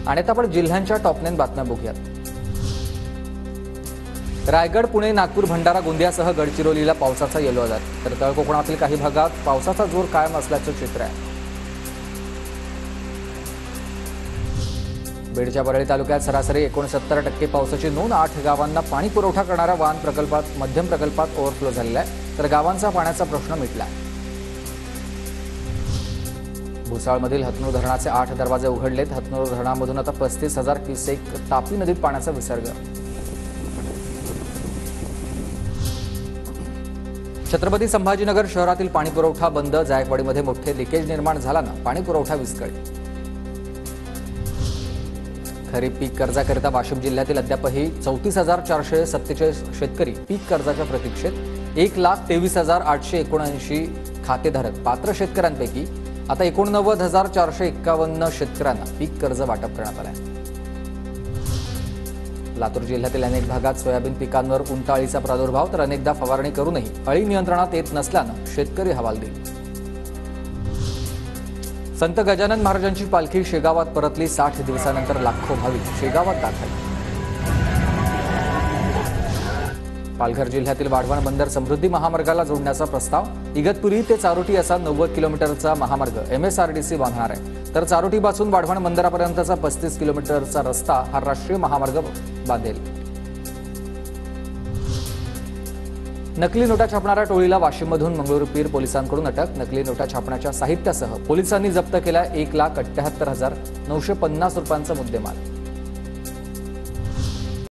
आणि आता आपण जिल्ह्यांच्या टॉप 9 बातम्या बघूयात। रायगड, पुणे, नागपूर, भंडारा, गोंदियासह गडचिरोलीला पावसाचा येलो अलर्ट। तर तळ कोकणातील काही भागात पावसाचा जोर कायम असल्याचं चित्र आहे। बीडच्या परळी तालुक्यात सरासरी 69% पावसाची नोंद। 8 गावांना पाणी पुरवठा करणाऱ्या वान प्रकल्पात मध्यम प्रकल्पात ओव्हरफ्लो झालेला आहे, तर गावांचा पाण्याचा प्रश्न मिटला आहे। भुसावळमधील हतनूर धरणाचे 8 दरवाजे उघडलेत। हतनूर धरणामधून आता 35,000 क्युसेक तापी नदीत पाण्याचा विसर्ग। छत्रपती संभाजीनगर शहरातील पाणी पुरवठा बंद। जायकवाडीमध्ये मोठे लिकेज निर्माण झाल्यानं पाणी पुरवठा विस्कळीत। खरीप पीक कर्जाकरिता वाशिम जिल्ह्यातील अद्यापही 34,447 शेतकरी पीक कर्जाच्या प्रतीक्षेत। 1,23,879 खातेधारक पात्र शेतकऱ्यांपैकी आता 89,451 शेतकऱ्यांना पीक कर्ज वाटप करण्यात आलं आहे। लातूर जिल्ह्यातील अनेक भागात सोयाबीन पिकांवर उंटाळीचा प्रादुर्भाव, तर अनेकदा फवारणी करूनही अळी नियंत्रणात येत नसल्यानं शेतकरी हवालदिल। संत गजानन महाराजांची पालखी शेगावात परतली। 60 दिवसानंतर लाखो भाविक शेगावात दाखल। पालघर जिल्ह्यातील वाढवण बंदर समृद्धी महामार्गाला जोडण्याचा प्रस्ताव। इगतपुरी ते चारोटी असा 90 किलोमीटरचा महामार्ग MSRDC बांधणार आहे, तर चारोटीपासून वाढवण बंदरापर्यंतचा 35 किलोमीटरचा रस्ता हा राष्ट्रीय महामार्ग बांधेल। नकली नोटा छापणाऱ्या टोळीला वाशिममधून मंगळूर पीर पोलिसांकडून अटक। नकली नोटा छापण्याच्या साहित्यासह पोलिसांनी जप्त केला 1,78,950 रुपयांचा मुद्देमाल।